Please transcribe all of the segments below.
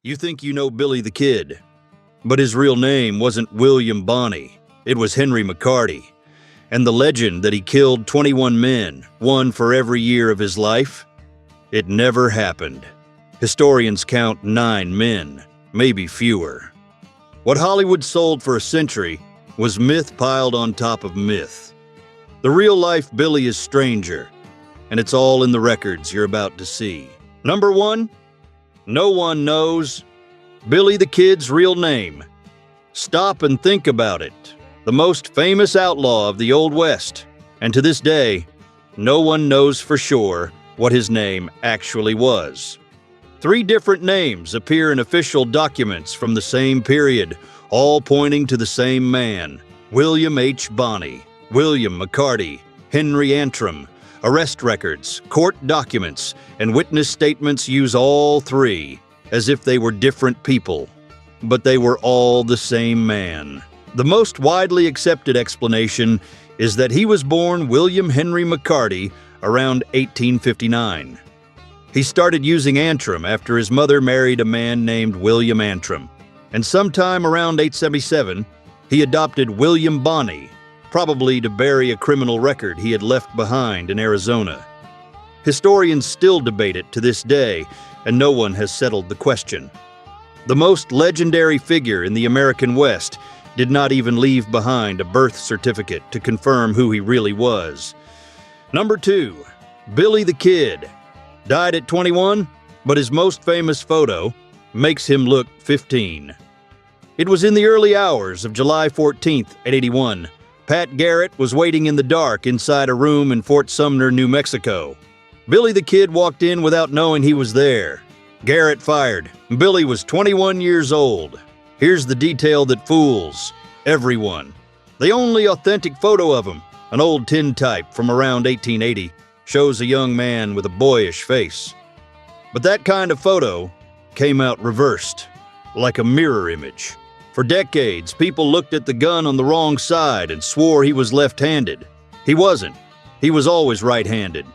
You think you know Billy the Kid, but his real name wasn't William Bonney, it was Henry McCarty. And the legend that he killed 21 men, one for every year of his life, it never happened. Historians count 9 men, maybe fewer. What Hollywood sold for a century was myth piled on top of myth. The real-life Billy is stranger, and it's all in the records you're about to see. Number 1. No one knows Billy the Kid's real name. Stop and think about it. The most famous outlaw of the Old West, and to this day, no one knows for sure what his name actually was. 3 different names appear in official documents from the same period, all pointing to the same man, William H. Bonney, William McCarty, Henry Antrim. Arrest records, court documents, and witness statements use all 3 as if they were different people, but they were all the same man. The most widely accepted explanation is that he was born William Henry McCarty around 1859. He started using Antrim after his mother married a man named William Antrim, and sometime around 877, he adopted William Bonney, probably to bury a criminal record he had left behind in Arizona. Historians still debate it to this day, and no one has settled the question. The most legendary figure in the American West did not even leave behind a birth certificate to confirm who he really was. Number 2. Billy the Kid. Died at 21, but his most famous photo makes him look 15. It was in the early hours of July 14th, 1881. Pat Garrett was waiting in the dark inside a room in Fort Sumner, New Mexico. Billy the Kid walked in without knowing he was there. Garrett fired. Billy was 21 years old. Here's the detail that fools everyone. The only authentic photo of him, an old tintype from around 1880, shows a young man with a boyish face. But that kind of photo came out reversed, like a mirror image. For decades, people looked at the gun on the wrong side and swore he was left-handed. He wasn't. He was always right-handed.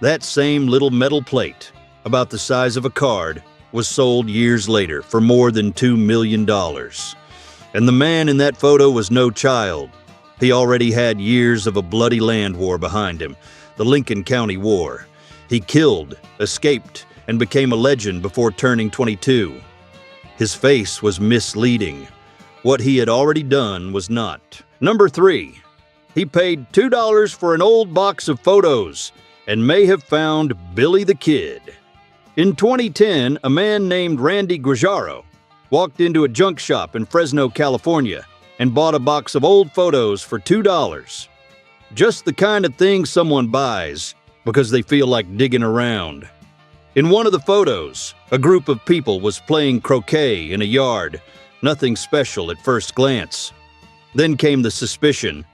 That same little metal plate, about the size of a card, was sold years later for more than $2 million. And the man in that photo was no child. He already had years of a bloody land war behind him, the Lincoln County War. He killed, escaped, and became a legend before turning 22. His face was misleading. What he had already done was not. Number 3. He paid $2 for an old box of photos and may have found Billy the Kid. In 2010, a man named Randy Guajaro walked into a junk shop in Fresno, California, and bought a box of old photos for $2. Just the kind of thing someone buys because they feel like digging around. In one of the photos, a group of people was playing croquet in a yard. Nothing special at first glance. Then came the suspicion.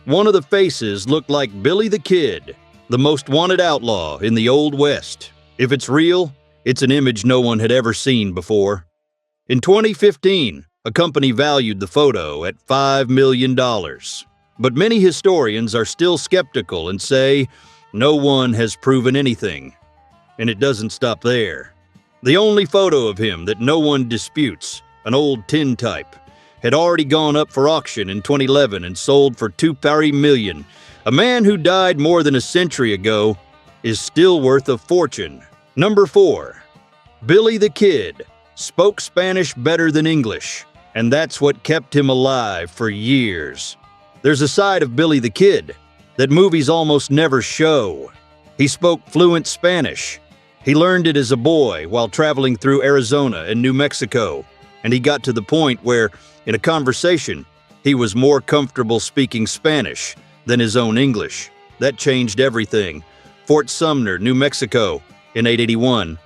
One of the faces looked like Billy the Kid, the most wanted outlaw in the Old West. If it's real, it's an image no one had ever seen before. In 2015, a company valued the photo at $5 million. But many historians are still skeptical and say no one has proven anything. And it doesn't stop there. The only photo of him that no one disputes, an old tintype, had already gone up for auction in 2011 and sold for $2 million. A man who died more than a century ago is still worth a fortune. Number 4. Billy the Kid spoke Spanish better than English, and that's what kept him alive for years. There's a side of Billy the Kid that movies almost never show. He spoke fluent Spanish. He learned it as a boy while traveling through Arizona and New Mexico. And he got to the point where, in a conversation, he was more comfortable speaking Spanish than his own English. That changed everything. Fort Sumner, New Mexico, in 881,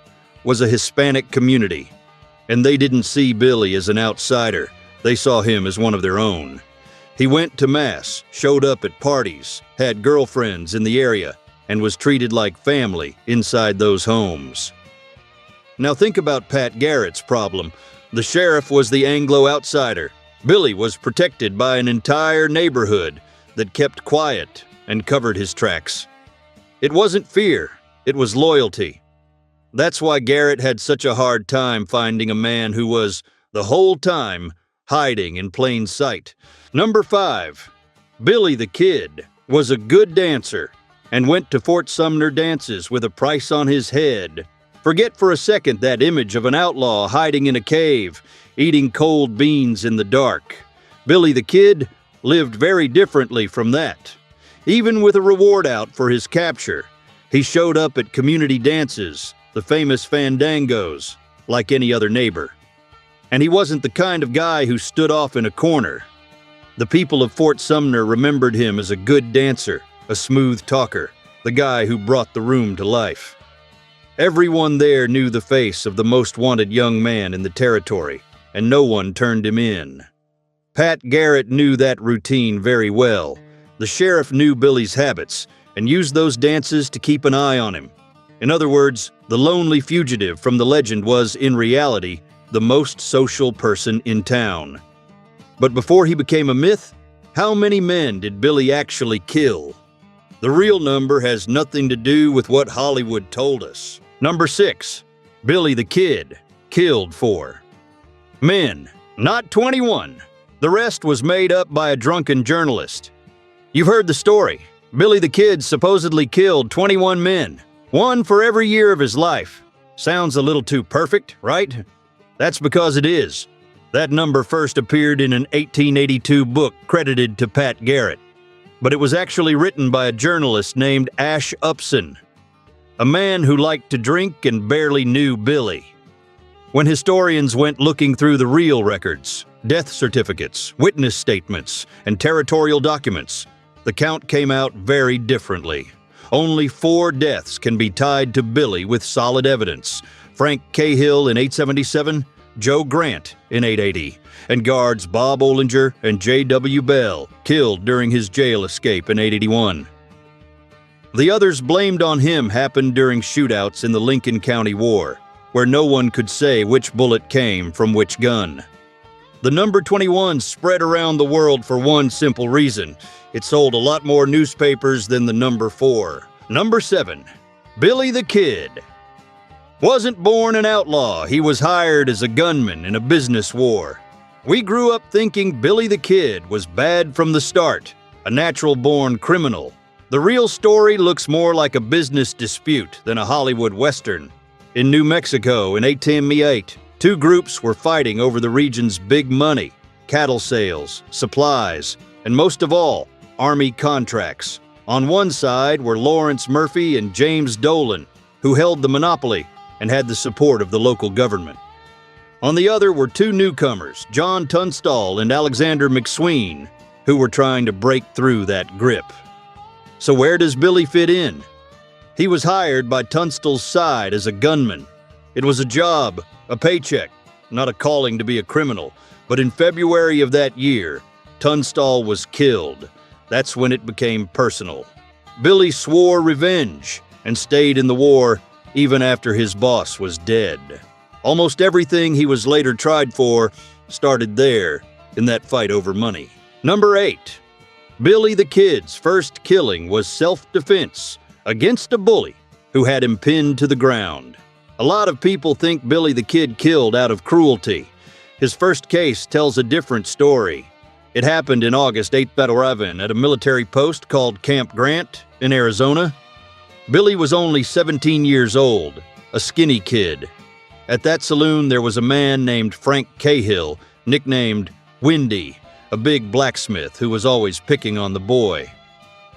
was a Hispanic community. And they didn't see Billy as an outsider. They saw him as one of their own. He went to Mass, showed up at parties, had girlfriends in the area, and was treated like family inside those homes. Now think about Pat Garrett's problem. The sheriff was the Anglo outsider. Billy was protected by an entire neighborhood that kept quiet and covered his tracks. It wasn't fear, it was loyalty. That's why Garrett had such a hard time finding a man who was, the whole time, hiding in plain sight. Number 5. Billy the Kid was a good dancer and went to Fort Sumner dances with a price on his head. Forget for a second that image of an outlaw hiding in a cave, eating cold beans in the dark. Billy the Kid lived very differently from that. Even with a reward out for his capture, he showed up at community dances, the famous fandangos, like any other neighbor. And he wasn't the kind of guy who stood off in a corner. The people of Fort Sumner remembered him as a good dancer, a smooth talker, the guy who brought the room to life. Everyone there knew the face of the most wanted young man in the territory, and no one turned him in. Pat Garrett knew that routine very well. The sheriff knew Billy's habits and used those dances to keep an eye on him. In other words, the lonely fugitive from the legend was, in reality, the most social person in town. But before he became a myth, how many men did Billy actually kill? The real number has nothing to do with what Hollywood told us. Number 6. Billy the Kid killed 4 men, not 21. The rest was made up by a drunken journalist. You've heard the story. Billy the Kid supposedly killed 21 men, 1 for every year of his life. Sounds a little too perfect, right? That's because it is. That number first appeared in an 1882 book credited to Pat Garrett, but it was actually written by a journalist named Ash Upson, a man who liked to drink and barely knew Billy. When historians went looking through the real records, death certificates, witness statements, and territorial documents, the count came out very differently. Only 4 deaths can be tied to Billy with solid evidence: Frank Cahill in 877, Joe Grant in 880, and guards Bob Olinger and J.W. Bell, killed during his jail escape in 881. The others blamed on him happened during shootouts in the Lincoln County War, where no one could say which bullet came from which gun. The number 21 spread around the world for one simple reason: it sold a lot more newspapers than the number 4. Number 7. Billy the Kid wasn't born an outlaw. He was hired as a gunman in a business war. We grew up thinking Billy the Kid was bad from the start, a natural-born criminal. The real story looks more like a business dispute than a Hollywood Western. In New Mexico in 1888, 2 groups were fighting over the region's big money: cattle sales, supplies, and most of all, Army contracts. On one side were Lawrence Murphy and James Dolan, who held the monopoly and had the support of the local government. On the other were 2 newcomers, John Tunstall and Alexander McSween, who were trying to break through that grip. So where does Billy fit in? He was hired by Tunstall's side as a gunman. It was a job, a paycheck, not a calling to be a criminal. But in February of that year, Tunstall was killed. That's when it became personal. Billy swore revenge and stayed in the war even after his boss was dead. Almost everything he was later tried for started there, in that fight over money. Number 8. Billy the Kid's first killing was self-defense against a bully who had him pinned to the ground. A lot of people think Billy the Kid killed out of cruelty. His first case tells a different story. It happened in August 8th Battle Ravine at a military post called Camp Grant in Arizona. Billy was only 17 years old, a skinny kid. At that saloon there was a man named Frank Cahill, nicknamed Windy, a big blacksmith who was always picking on the boy.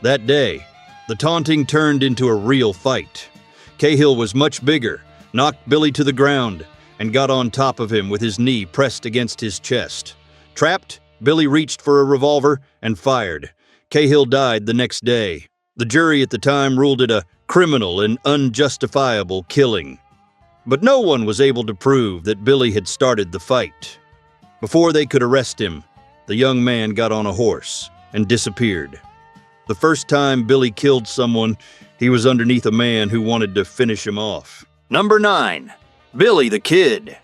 That day, the taunting turned into a real fight. Cahill was much bigger, knocked Billy to the ground, and got on top of him with his knee pressed against his chest. Trapped, Billy reached for a revolver and fired. Cahill died the next day. The jury at the time ruled it a criminal and unjustifiable killing. But no one was able to prove that Billy had started the fight. Before they could arrest him, the young man got on a horse and disappeared. The first time Billy killed someone, he was underneath a man who wanted to finish him off. Number 9. Billy the Kid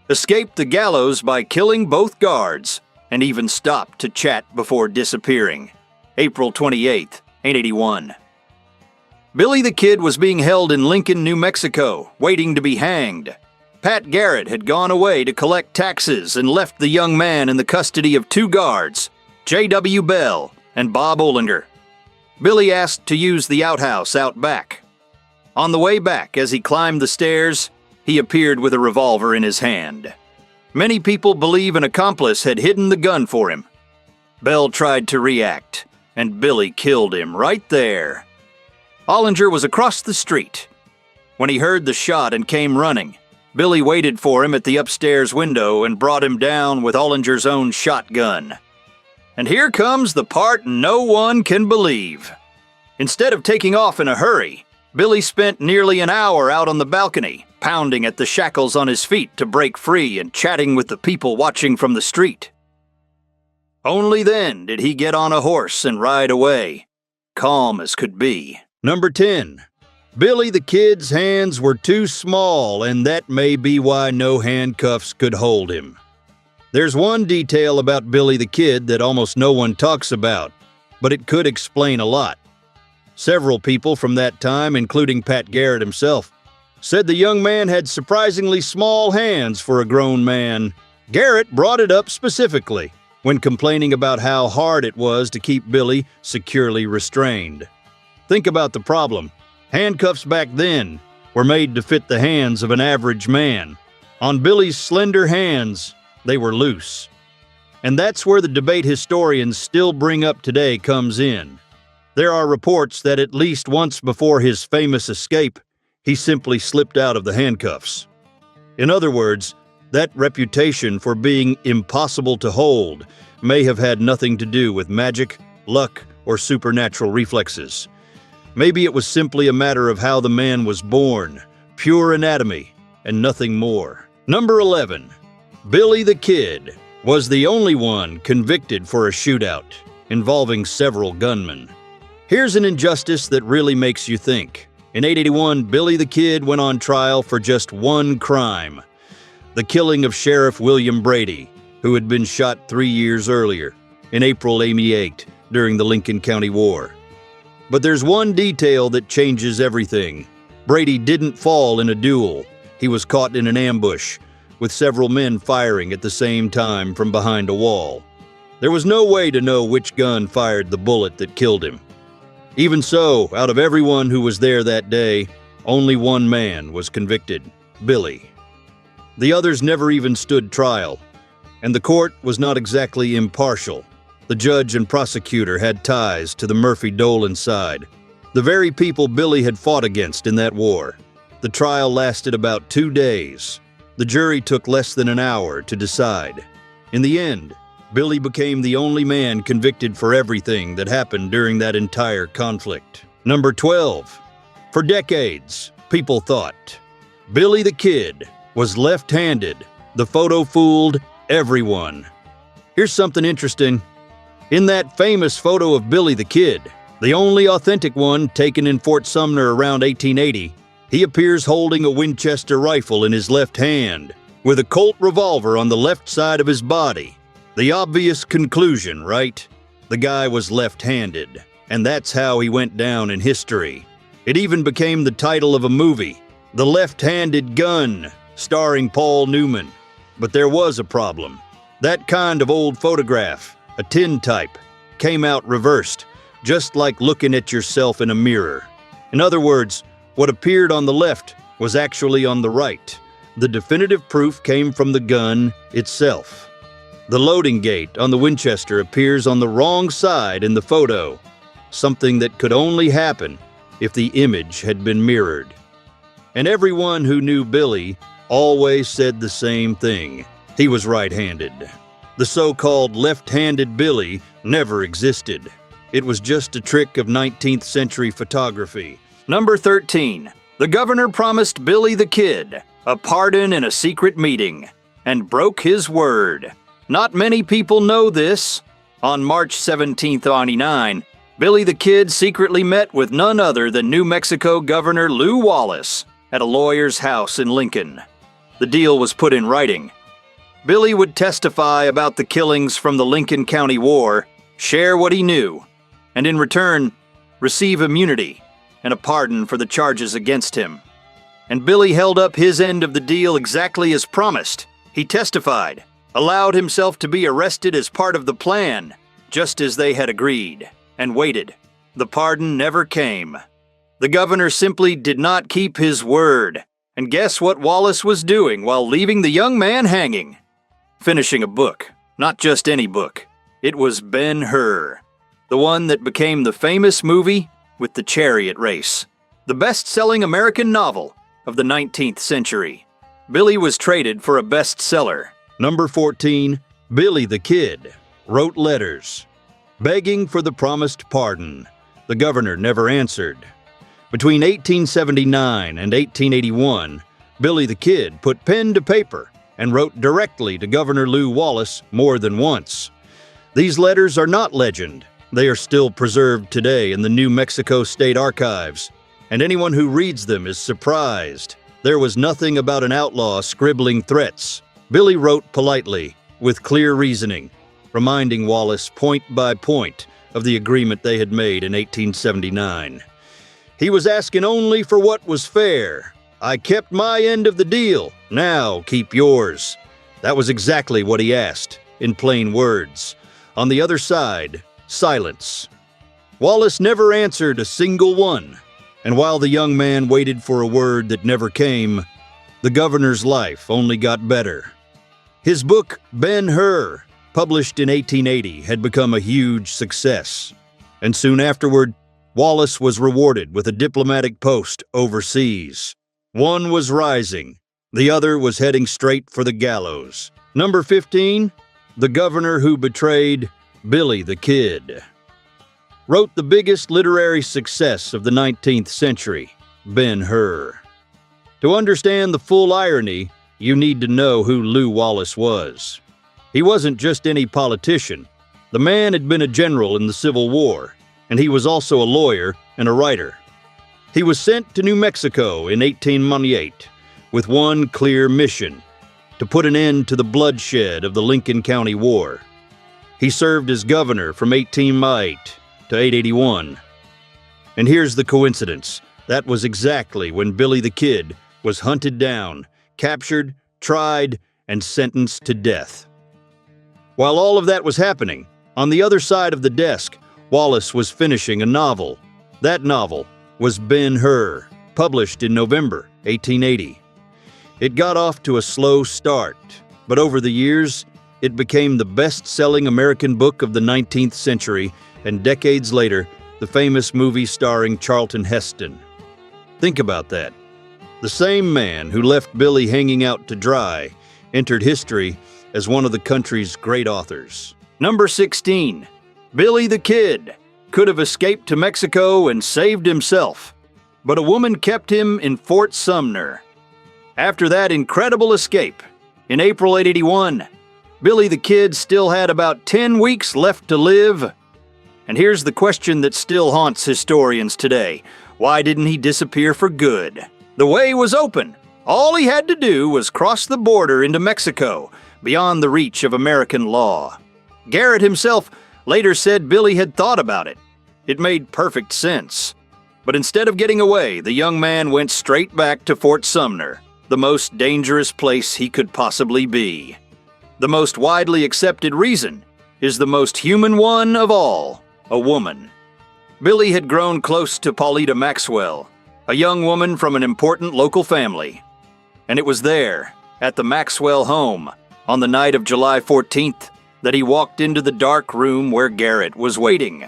escaped the gallows by killing both guards and even stopped to chat before disappearing. April 28, 881. Billy the Kid was being held in Lincoln, New Mexico, waiting to be hanged. Pat Garrett had gone away to collect taxes and left the young man in the custody of two guards, J.W. Bell and Bob Olinger. Billy asked to use the outhouse out back. On the way back, as he climbed the stairs, he appeared with a revolver in his hand. Many people believe an accomplice had hidden the gun for him. Bell tried to react, and Billy killed him right there. Olinger was across the street. When he heard the shot and came running, Billy waited for him at the upstairs window and brought him down with Ollinger's own shotgun. And here comes the part no one can believe. Instead of taking off in a hurry, Billy spent nearly an hour out on the balcony, pounding at the shackles on his feet to break free and chatting with the people watching from the street. Only then did he get on a horse and ride away, calm as could be. Number 10. Billy the Kid's hands were too small, and that may be why no handcuffs could hold him. There's one detail about Billy the Kid that almost no one talks about, but it could explain a lot. Several people from that time, including Pat Garrett himself, said the young man had surprisingly small hands for a grown man. Garrett brought it up specifically when complaining about how hard it was to keep Billy securely restrained. Think about the problem. Handcuffs back then were made to fit the hands of an average man. On Billy's slender hands, they were loose. And that's where the debate historians still bring up today comes in. There are reports that at least once before his famous escape, he simply slipped out of the handcuffs. In other words, that reputation for being impossible to hold may have had nothing to do with magic, luck, or supernatural reflexes. Maybe it was simply a matter of how the man was born, pure anatomy, and nothing more. Number 11. Billy the Kid was the only one convicted for a shootout involving several gunmen. Here's an injustice that really makes you think. In 1881, Billy the Kid went on trial for just one crime: the killing of Sheriff William Brady, who had been shot 3 years earlier, in April '88, during the Lincoln County War. But there's one detail that changes everything. Brady didn't fall in a duel. He was caught in an ambush, with several men firing at the same time from behind a wall. There was no way to know which gun fired the bullet that killed him. Even so, out of everyone who was there that day, only one man was convicted: Billy. The others never even stood trial, and the court was not exactly impartial. The judge and prosecutor had ties to the Murphy-Dolan side, the very people Billy had fought against in that war. The trial lasted about 2 days. The jury took less than an hour to decide. In the end, Billy became the only man convicted for everything that happened during that entire conflict. Number 12. For decades, people thought Billy the Kid was left-handed. The photo fooled everyone. Here's something interesting. In that famous photo of Billy the Kid, the only authentic one taken in Fort Sumner around 1880, he appears holding a Winchester rifle in his left hand, with a Colt revolver on the left side of his body. The obvious conclusion, right? The guy was left-handed, and that's how he went down in history. It even became the title of a movie, The Left-Handed Gun, starring Paul Newman. But there was a problem. That kind of old photograph, a tintype, came out reversed, just like looking at yourself in a mirror. In other words, what appeared on the left was actually on the right. The definitive proof came from the gun itself. The loading gate on the Winchester appears on the wrong side in the photo, something that could only happen if the image had been mirrored. And everyone who knew Billy always said the same thing: he was right-handed. The so-called left-handed Billy never existed. It was just a trick of 19th century photography. Number 13. The governor promised Billy the Kid a pardon in a secret meeting, and broke his word. Not many people know this. On March 17, 1999, Billy the Kid secretly met with none other than New Mexico Governor Lew Wallace at a lawyer's house in Lincoln. The deal was put in writing. Billy would testify about the killings from the Lincoln County War, share what he knew, and in return, receive immunity. and a pardon for the charges against him. And Billy held up his end of the deal exactly as promised. He testified, allowed himself to be arrested as part of the plan, just as they had agreed, and waited. The pardon never came. The governor simply did not keep his word. And guess what Wallace was doing while leaving the young man hanging? Finishing a book. Not just any book. It was Ben-Hur, the one that became the famous movie with the chariot race, the best-selling American novel of the 19th century. Billy was traded for a bestseller. Number 14, Billy the Kid wrote letters, begging for the promised pardon. The governor never answered. Between 1879 and 1881, Billy the Kid put pen to paper and wrote directly to Governor Lew Wallace more than once. These letters are not legend. They are still preserved today in the New Mexico State Archives, and anyone who reads them is surprised. There was nothing about an outlaw scribbling threats. Billy wrote politely, with clear reasoning, reminding Wallace point by point of the agreement they had made in 1879. He was asking only for what was fair. I kept my end of the deal, now keep yours. That was exactly what he asked, in plain words. On the other side, silence. Wallace never answered a single one, and while the young man waited for a word that never came, the governor's life only got better. His book, Ben-Hur, published in 1880, had become a huge success, and soon afterward, Wallace was rewarded with a diplomatic post overseas. One was rising, the other was heading straight for the gallows. Number 15, the governor who betrayed Billy the Kid. Wrote the biggest literary success of the 19th century, Ben-Hur. To understand the full irony, you need to know who Lew Wallace was. He wasn't just any politician. The man had been a general in the Civil War, and he was also a lawyer and a writer. He was sent to New Mexico in 1898 with one clear mission: to put an end to the bloodshed of the Lincoln County War. He served as governor from 1808 to 1881. And here's the coincidence. That was exactly when Billy the Kid was hunted down, captured, tried, and sentenced to death. While all of that was happening, on the other side of the desk, Wallace was finishing a novel. That novel was Ben-Hur, published in November 1880. It got off to a slow start, but over the years, it became the best-selling American book of the 19th century, and decades later, the famous movie starring Charlton Heston. Think about that. The same man who left Billy hanging out to dry entered history as one of the country's great authors. Number 16. Billy the Kid could have escaped to Mexico and saved himself, but a woman kept him in Fort Sumner. After that incredible escape, in April 1881, Billy the Kid still had about 10 weeks left to live. And here's the question that still haunts historians today. Why didn't he disappear for good? The way was open. All he had to do was cross the border into Mexico, beyond the reach of American law. Garrett himself later said Billy had thought about it. It made perfect sense. But instead of getting away, the young man went straight back to Fort Sumner, the most dangerous place he could possibly be. The most widely accepted reason is the most human one of all, a woman. Billy had grown close to Pauletta Maxwell, a young woman from an important local family. And it was there, at the Maxwell home, on the night of July 14th, that he walked into the dark room where Garrett was waiting.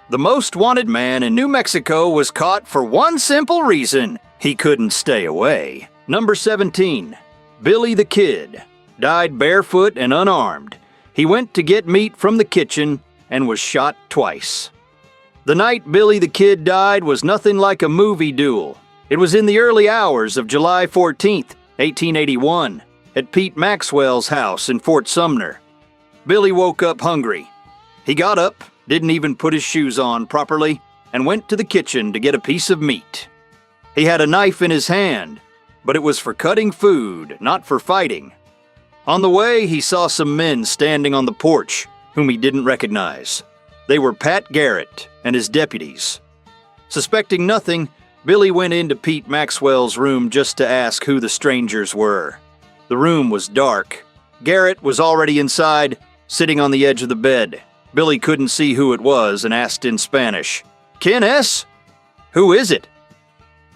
The most wanted man in New Mexico was caught for one simple reason: he couldn't stay away. Number 17. Billy the Kid died barefoot and unarmed. He went to get meat from the kitchen and was shot twice. The night Billy the Kid died was nothing like a movie duel. It was in the early hours of July 14th, 1881, at Pete Maxwell's house in Fort Sumner. Billy woke up hungry. He got up, didn't even put his shoes on properly, and went to the kitchen to get a piece of meat. He had a knife in his hand, but it was for cutting food, not for fighting. On the way, he saw some men standing on the porch, whom he didn't recognize. They were Pat Garrett and his deputies. Suspecting nothing, Billy went into Pete Maxwell's room just to ask who the strangers were. The room was dark. Garrett was already inside, sitting on the edge of the bed. Billy couldn't see who it was and asked in Spanish, "¿Quién es? Who is it?"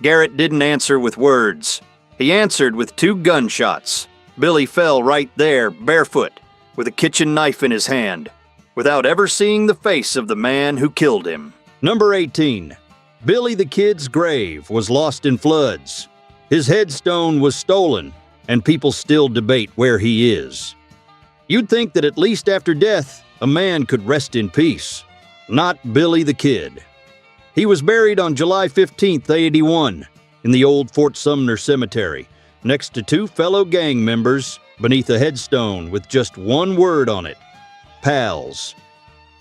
Garrett didn't answer with words. He answered with 2 gunshots. Billy fell right there, barefoot, with a kitchen knife in his hand, without ever seeing the face of the man who killed him. Number 18. Billy the Kid's grave was lost in floods. His headstone was stolen, and people still debate where he is. You'd think that at least after death, a man could rest in peace. Not Billy the Kid. He was buried on July 15, 1981, in the old Fort Sumner Cemetery, next to 2 fellow gang members beneath a headstone with just one word on it: pals.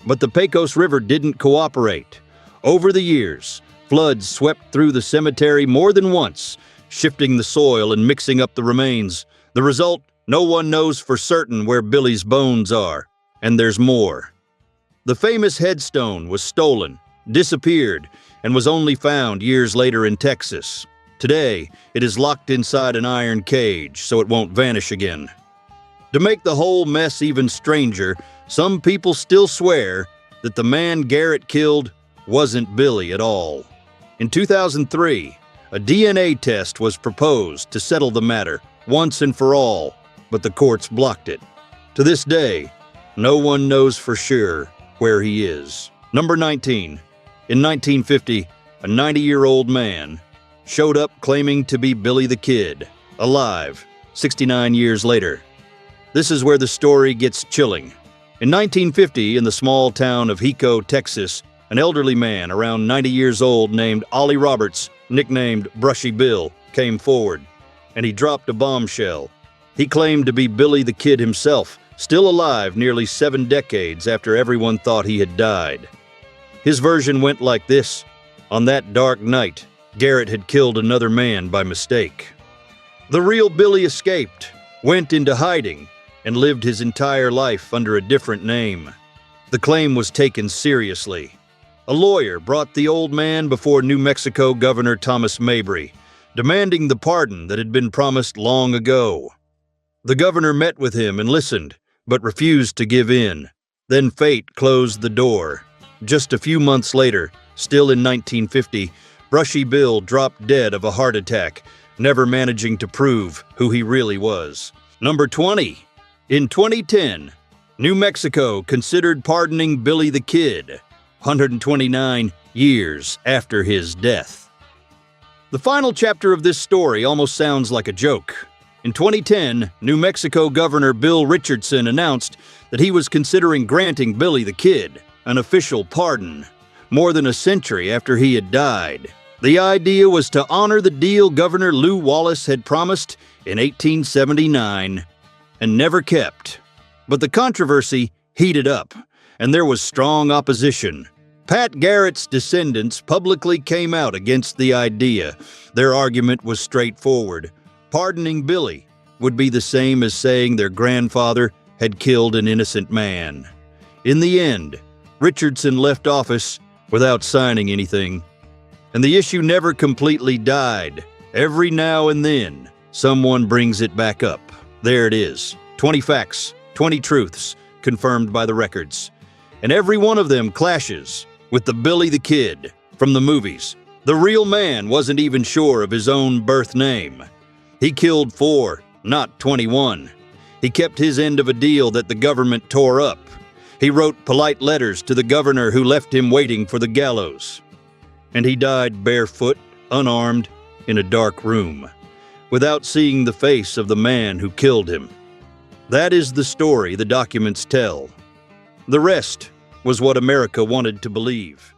But the Pecos River didn't cooperate. Over the years, floods swept through the cemetery more than once, shifting the soil and mixing up the remains. The result, no one knows for certain where Billy's bones are, and there's more. The famous headstone was stolen, disappeared, and was only found years later in Texas. Today, it is locked inside an iron cage so it won't vanish again. To make the whole mess even stranger, some people still swear that the man Garrett killed wasn't Billy at all. In 2003, a DNA test was proposed to settle the matter once and for all, but the courts blocked it. To this day, no one knows for sure where he is. Number 19. In 1950, a 90-year-old man showed up claiming to be Billy the Kid, alive 69 years later. This is where the story gets chilling. In 1950, in the small town of Hico, Texas, an elderly man around 90 years old named Ollie Roberts, nicknamed Brushy Bill, came forward, and he dropped a bombshell. He claimed to be Billy the Kid himself, still alive nearly 7 decades after everyone thought he had died. His version went like this: on that dark night, Garrett had killed another man by mistake. The real Billy escaped, went into hiding, and lived his entire life under a different name. The claim was taken seriously. A lawyer brought the old man before New Mexico Governor Thomas Mabry, demanding the pardon that had been promised long ago. The governor met with him and listened, but refused to give in. Then fate closed the door. Just a few months later, still in 1950, Brushy Bill dropped dead of a heart attack, never managing to prove who he really was. Number 20. In 2010, New Mexico considered pardoning Billy the Kid, 129 years after his death. The final chapter of this story almost sounds like a joke. In 2010, New Mexico Governor Bill Richardson announced that he was considering granting Billy the Kid an official pardon, more than a century after he had died. The idea was to honor the deal Governor Lew Wallace had promised in 1879 and never kept. But the controversy heated up, and there was strong opposition. Pat Garrett's descendants publicly came out against the idea. Their argument was straightforward. Pardoning Billy would be the same as saying their grandfather had killed an innocent man. In the end, Richardson left office without signing anything, and the issue never completely died. Every now and then, someone brings it back up. There it is, 20 facts, 20 truths, confirmed by the records. And every one of them clashes with the Billy the Kid from the movies. The real man wasn't even sure of his own birth name. He killed 4, not 21. He kept his end of a deal that the government tore up. He wrote polite letters to the governor who left him waiting for the gallows. And he died barefoot, unarmed, in a dark room, without seeing the face of the man who killed him. That is the story the documents tell. The rest was what America wanted to believe.